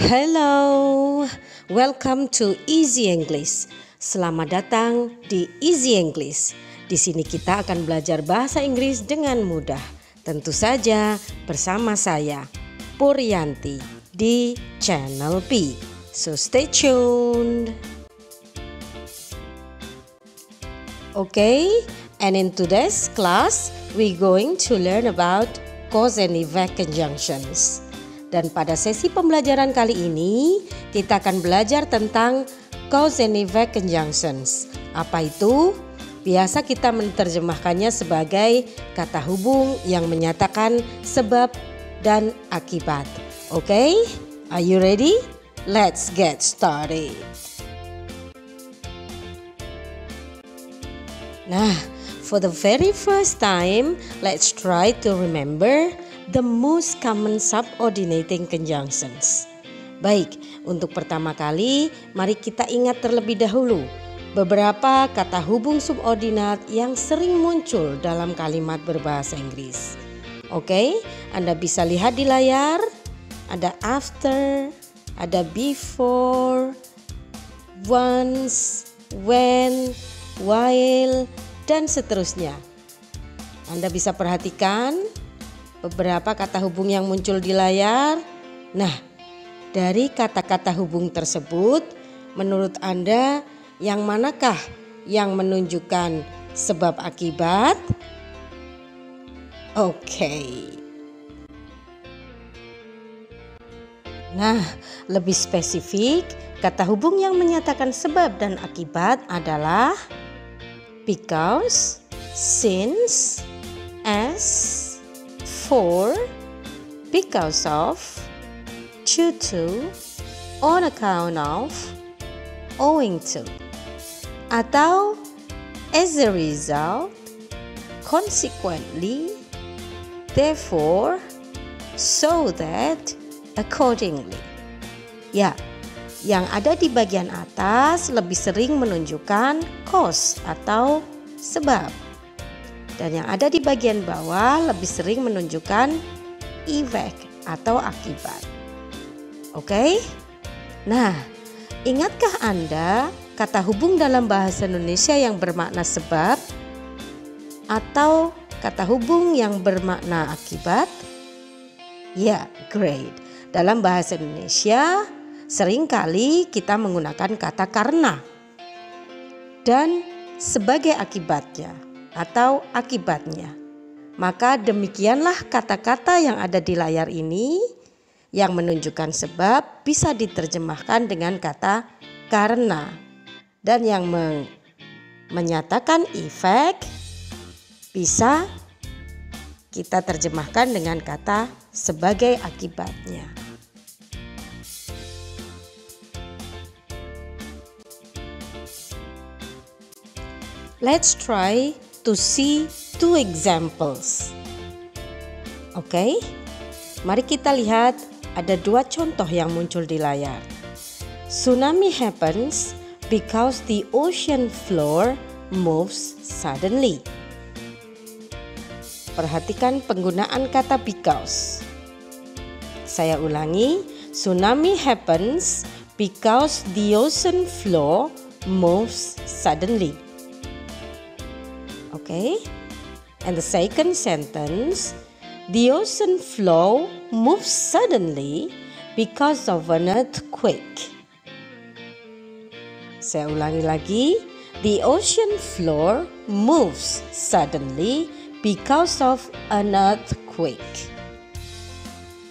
Hello, welcome to Easy English. Selamat datang di Easy English. Di sini kita akan belajar bahasa Inggris dengan mudah. Tentu saja bersama saya, Puryanti, di Channel P. So stay tuned. Okay, and in today's class, we're going to learn about cause and effect conjunctions. Dan pada sesi pembelajaran kali ini, kita akan belajar tentang cause and effect conjunctions. Apa itu? Biasa kita menerjemahkannya sebagai kata hubung yang menyatakan sebab dan akibat. Okay? Are you ready? Let's get started. Nah, for the very first time, let's try to remember the most common subordinating conjunctions. Baik, untuk pertama kali, mari kita ingat terlebih dahulu beberapa kata hubung subordinat yang sering muncul dalam kalimat berbahasa Inggris. Oke, Anda bisa lihat di layar, ada after, ada before, once, when, while, dan seterusnya. Anda bisa perhatikan beberapa kata hubung yang muncul di layar. Nah, dari kata-kata hubung tersebut, menurut Anda yang manakah yang menunjukkan sebab akibat? Oke. Nah, lebih spesifik, kata hubung yang menyatakan sebab dan akibat adalah because, since, as, for, because of, due to, on account of, owing to, atau as a result, consequently, therefore, so that, accordingly. Ya, yang ada di bagian atas lebih sering menunjukkan cause atau sebab. Dan yang ada di bagian bawah lebih sering menunjukkan effect atau akibat. Oke? Nah, ingatkah Anda kata hubung dalam bahasa Indonesia yang bermakna sebab atau kata hubung yang bermakna akibat? Ya, great. Dalam bahasa Indonesia seringkali kita menggunakan kata karena dan sebagai akibatnya atau akibatnya. Maka demikianlah kata-kata yang ada di layar ini yang menunjukkan sebab bisa diterjemahkan dengan kata karena, dan yang menyatakan efek bisa kita terjemahkan dengan kata sebagai akibatnya. Let's try to see two examples. Oke, mari kita lihat ada dua contoh yang muncul di layar. Tsunami happens because the ocean floor moves suddenly. Perhatikan penggunaan kata because. Saya ulangi, tsunami happens because the ocean floor moves suddenly. Okay, and the second sentence, the ocean floor moves suddenly because of an earthquake. Saya ulangi lagi, the ocean floor moves suddenly because of an earthquake.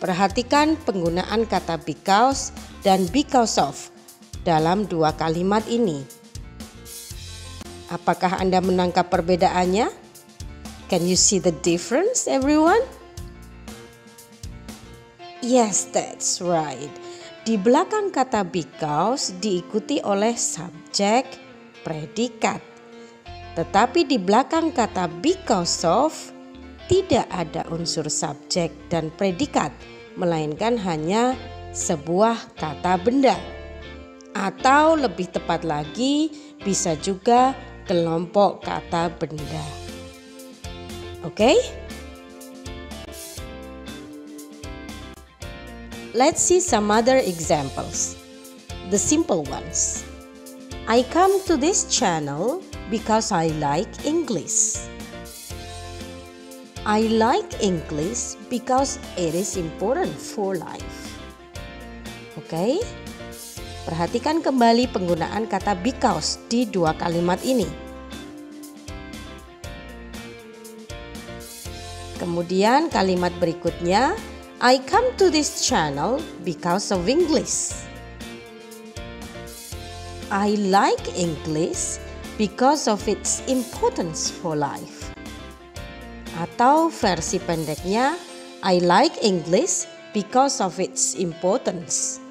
Perhatikan penggunaan kata because dan because of dalam dua kalimat ini. Apakah Anda menangkap perbedaannya? Can you see the difference, everyone? Yes, that's right. Di belakang kata because diikuti oleh subjek, predikat. Tetapi di belakang kata because of tidak ada unsur subjek dan predikat, melainkan hanya sebuah kata benda. Atau lebih tepat lagi, bisa juga kelompok kata benda. Oke? let's see some other examples. The simple ones. I come to this channel because I like English. I like English because it is important for life. Oke, perhatikan kembali penggunaan kata because di dua kalimat ini. Kemudian kalimat berikutnya, I come to this channel because of English. I like English because of its importance for life. Atau versi pendeknya, I like English because of its importance.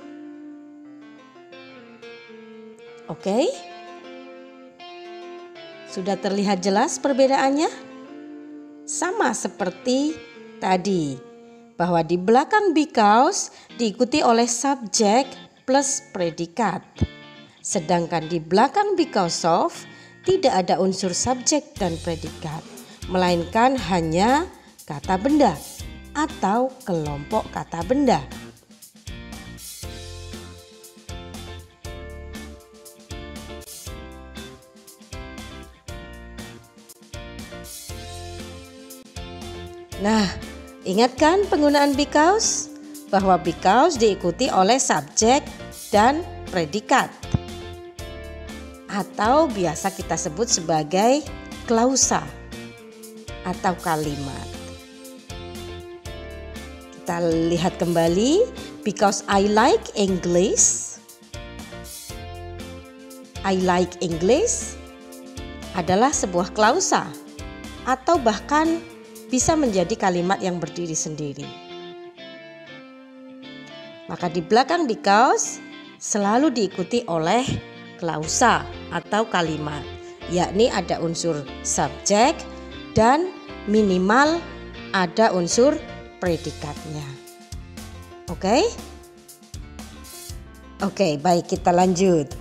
Oke? Sudah terlihat jelas perbedaannya? Sama seperti tadi, bahwa di belakang because diikuti oleh subjek plus predikat. Sedangkan di belakang because of tidak ada unsur subjek dan predikat, melainkan hanya kata benda atau kelompok kata benda. Nah, ingatkan penggunaan because? Bahwa because diikuti oleh subjek dan predikat. Atau biasa kita sebut sebagai klausa atau kalimat. Kita lihat kembali, because I like English. I like English adalah sebuah klausa atau bahkan bisa menjadi kalimat yang berdiri sendiri. Maka di belakang because selalu diikuti oleh klausa atau kalimat, yakni ada unsur subjek dan minimal ada unsur predikatnya. Oke? Oke, baik, kita lanjut.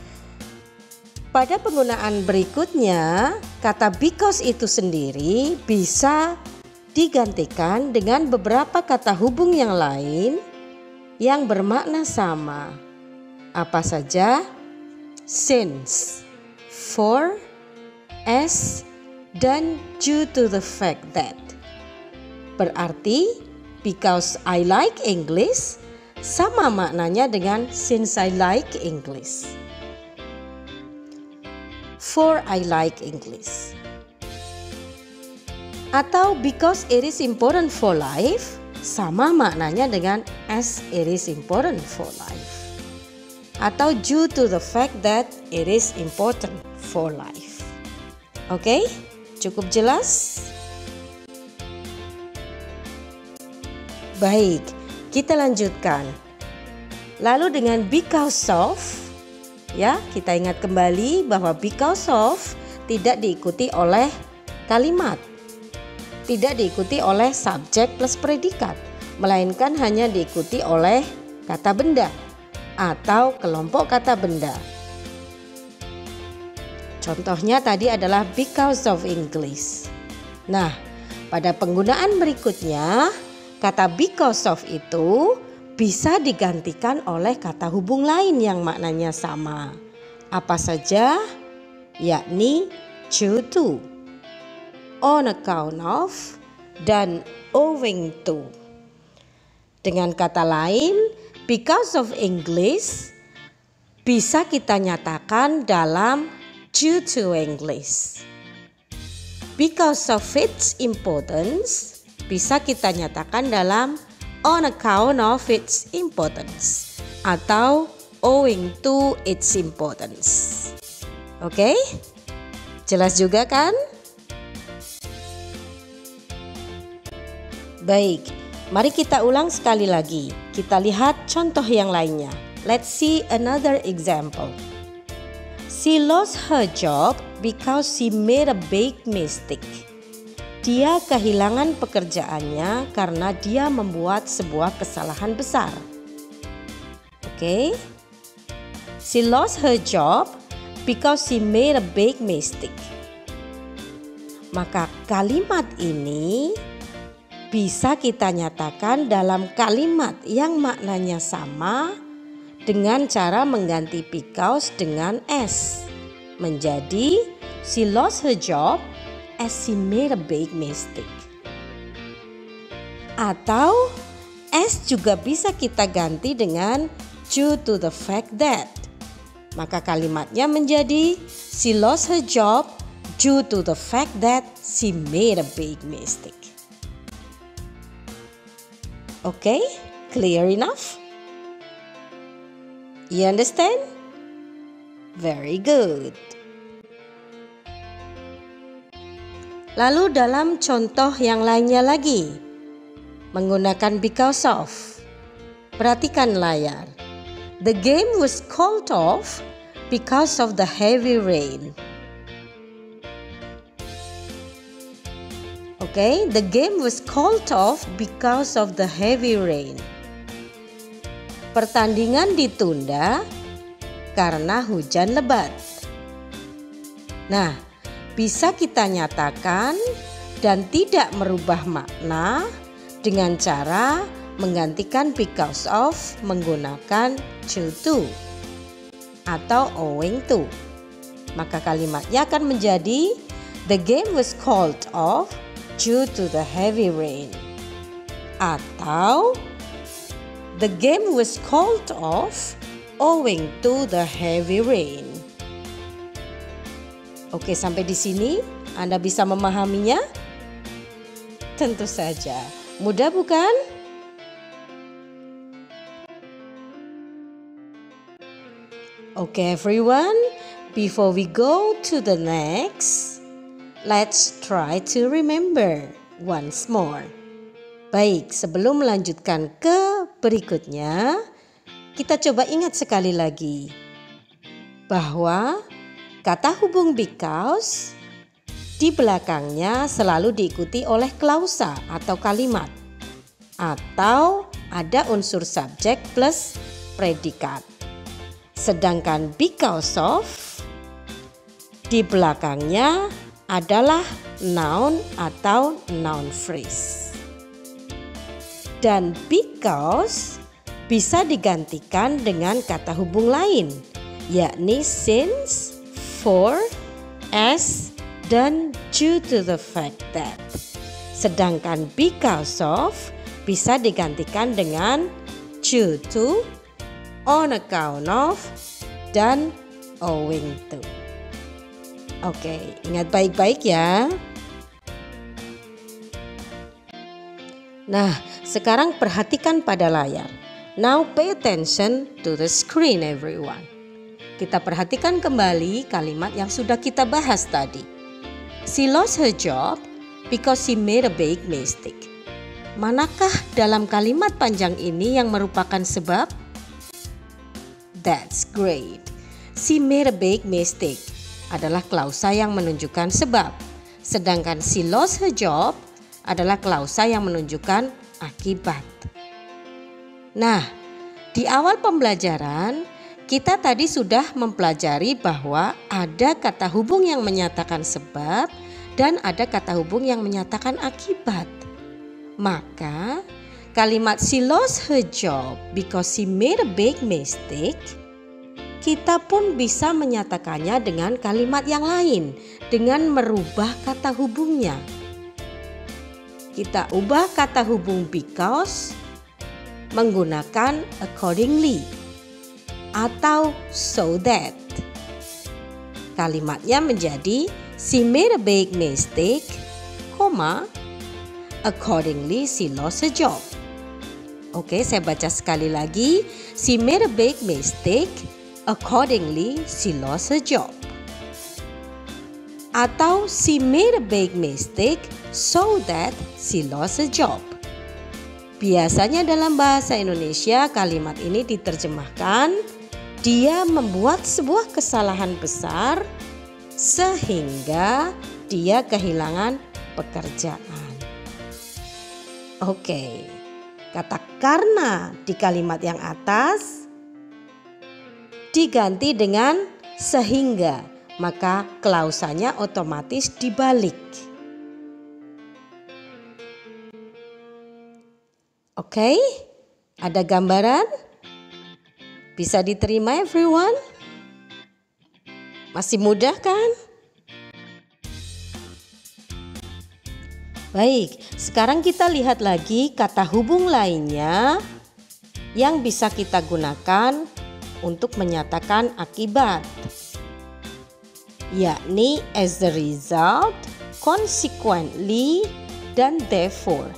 Pada penggunaan berikutnya, kata because itu sendiri bisa digantikan dengan beberapa kata hubung yang lain yang bermakna sama. Apa saja? Since, for, as, dan due to the fact that. Berarti because I like English sama maknanya dengan since I like English. For I like English. Atau because it is important for life sama maknanya dengan as it is important for life. Atau due to the fact that it is important for life. Oke, cukup jelas? Baik, kita lanjutkan. Lalu dengan because of, ya, kita ingat kembali bahwa because of tidak diikuti oleh kalimat. Tidak diikuti oleh subjek plus predikat, melainkan hanya diikuti oleh kata benda atau kelompok kata benda. Contohnya tadi adalah because of English. Nah, pada penggunaan berikutnya, kata because of itu bisa digantikan oleh kata hubung lain yang maknanya sama. Apa saja? Yakni due to, on account of, dan owing to. Dengan kata lain, because of English bisa kita nyatakan dalam due to English. Because of its importance bisa kita nyatakan dalam on account of its importance atau owing to its importance. Oke? Jelas juga kan? Baik, mari kita ulang sekali lagi. Kita lihat contoh yang lainnya. Let's see another example. She lost her job because she made a big mistake. Dia kehilangan pekerjaannya karena dia membuat sebuah kesalahan besar. Oke? She lost her job because she made a big mistake. Maka kalimat ini bisa kita nyatakan dalam kalimat yang maknanya sama dengan cara mengganti because dengan as. Menjadi she lost her job as she made a big mistake. Atau as juga bisa kita ganti dengan due to the fact that. Maka kalimatnya menjadi she lost her job due to the fact that she made a big mistake. Okay, clear enough? You understand? Very good. Lalu dalam contoh yang lainnya lagi, menggunakan because of. Perhatikan layar. The game was called off because of the heavy rain. Okay, the game was called off because of the heavy rain. Pertandingan ditunda karena hujan lebat. Nah, bisa kita nyatakan dan tidak merubah makna dengan cara menggantikan because of menggunakan due to atau owing to. Maka kalimatnya akan menjadi the game was called off due to the heavy rain. Atau the game was called off owing to the heavy rain. Oke, sampai di sini Anda bisa memahaminya? Tentu saja. Mudah bukan? Okay everyone, before we go to the next, let's try to remember once more. Baik, sebelum melanjutkan ke berikutnya, kita coba ingat sekali lagi bahwa kata hubung because di belakangnya selalu diikuti oleh klausa atau kalimat, atau ada unsur subjek plus predikat. Sedangkan because of di belakangnya adalah noun atau noun phrase. Dan because bisa digantikan dengan kata hubung lain, yakni since, for, as, dan due to the fact that. Sedangkan because of bisa digantikan dengan due to, on account of, dan owing to. Oke, ingat baik-baik ya. Nah, sekarang perhatikan pada layar. Now pay attention to the screen everyone. Kita perhatikan kembali kalimat yang sudah kita bahas tadi. She lost her job because she made a big mistake. Manakah dalam kalimat panjang ini yang merupakan sebab? That's great. She made a big mistake adalah klausa yang menunjukkan sebab. Sedangkan she lost her job adalah klausa yang menunjukkan akibat. Nah, di awal pembelajaran kita tadi sudah mempelajari bahwa ada kata hubung yang menyatakan sebab dan ada kata hubung yang menyatakan akibat. Maka kalimat she lost her job because she made a big mistake, kita pun bisa menyatakannya dengan kalimat yang lain dengan merubah kata hubungnya. Kita ubah kata hubung because menggunakan accordingly atau so that. Kalimatnya menjadi she made a big mistake, accordingly she lost her job. Oke, saya baca sekali lagi. She made a big mistake, accordingly she lost her job. Atau she made a big mistake so that she lost her job. Biasanya dalam bahasa Indonesia kalimat ini diterjemahkan dia membuat sebuah kesalahan besar sehingga dia kehilangan pekerjaan. Oke, kata karena di kalimat yang atas diganti dengan sehingga, maka klausanya otomatis dibalik. Oke, ada gambaran? Bisa diterima everyone? Masih mudah kan? Baik, sekarang kita lihat lagi kata hubung lainnya yang bisa kita gunakan untuk menyatakan akibat, yakni as a result, consequently, dan therefore.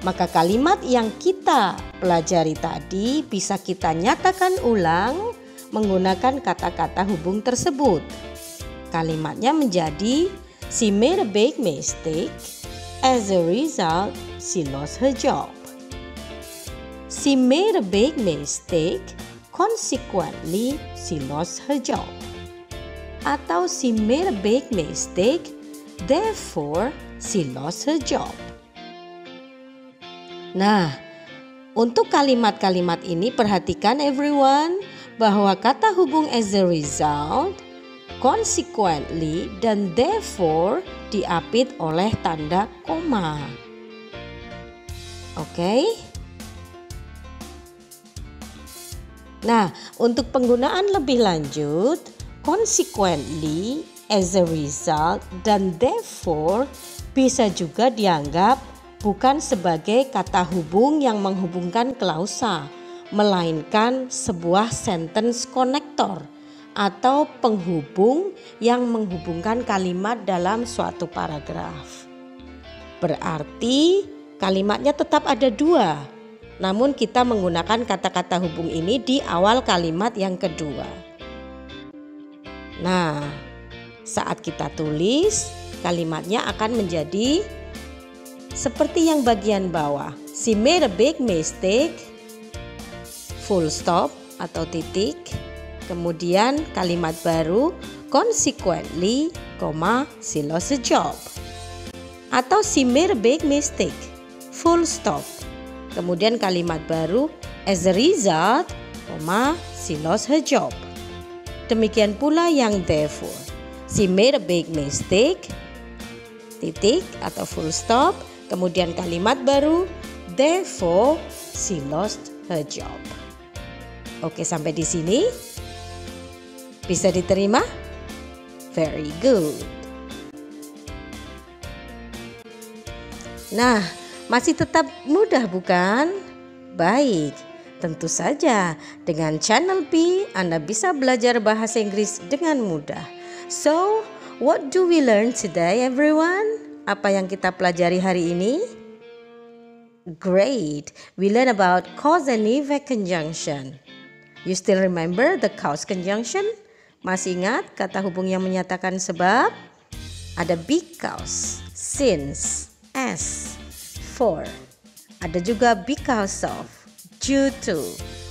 Maka kalimat yang kita pelajari tadi bisa kita nyatakan ulang menggunakan kata-kata hubung tersebut. Kalimatnya menjadi she made a big mistake, as a result she lost her job. She made a big mistake, consequently she lost her job. Atau she made a big mistake, therefore she lost her job. Nah, untuk kalimat-kalimat ini perhatikan everyone bahwa kata hubung as a result, consequently, dan therefore diapit oleh tanda koma. Oke? Nah, untuk penggunaan lebih lanjut, consequently, as a result, dan therefore bisa juga dianggap bukan sebagai kata hubung yang menghubungkan klausa, melainkan sebuah sentence connector atau penghubung yang menghubungkan kalimat dalam suatu paragraf. Berarti kalimatnya tetap ada dua, namun kita menggunakan kata-kata hubung ini di awal kalimat yang kedua. Nah, saat kita tulis, kalimatnya akan menjadi seperti yang bagian bawah. She made a big mistake, full stop atau titik. Kemudian kalimat baru, consequently, she lost a job. Atau she made a big mistake, full stop. Kemudian kalimat baru, as a result, she lost her job. Demikian pula yang therefore. She made a big mistake, titik atau full stop. Kemudian kalimat baru, therefore she lost her job. Oke, sampai di sini bisa diterima? Very good. Nah, masih tetap mudah bukan? Baik, tentu saja dengan channel P Anda bisa belajar bahasa Inggris dengan mudah. So, what do we learn today everyone? Apa yang kita pelajari hari ini? Great, we learn about cause and effect conjunction. You still remember the cause conjunction? Masih ingat kata hubung yang menyatakan sebab? Ada because, since, as, for. Ada juga because of, due to,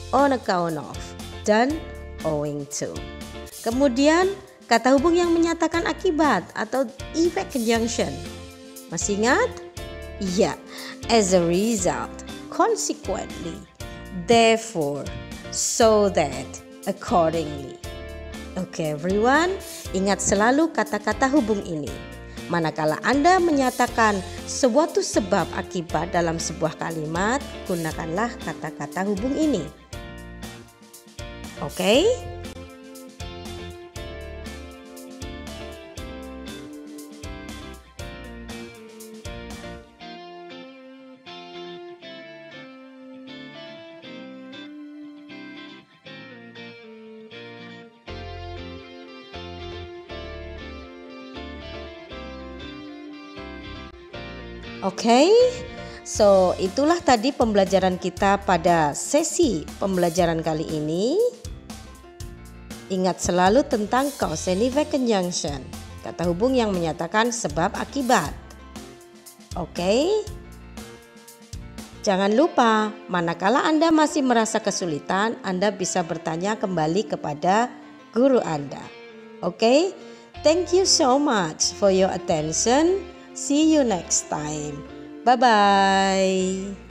on account of, dan owing to. Kemudian kata hubung yang menyatakan akibat atau effect conjunction. Masih ingat? Ya, as a result, consequently, therefore, so that, accordingly. Oke everyone, ingat selalu kata-kata hubung ini. Manakala Anda menyatakan suatu sebab akibat dalam sebuah kalimat, gunakanlah kata-kata hubung ini. Oke? Oke, so itulah tadi pembelajaran kita pada sesi pembelajaran kali ini. Ingat selalu tentang cause and effect conjunction, kata hubung yang menyatakan sebab akibat. Oke, jangan lupa manakala Anda masih merasa kesulitan, Anda bisa bertanya kembali kepada guru Anda. Oke, thank you so much for your attention. See you next time. Bye-bye.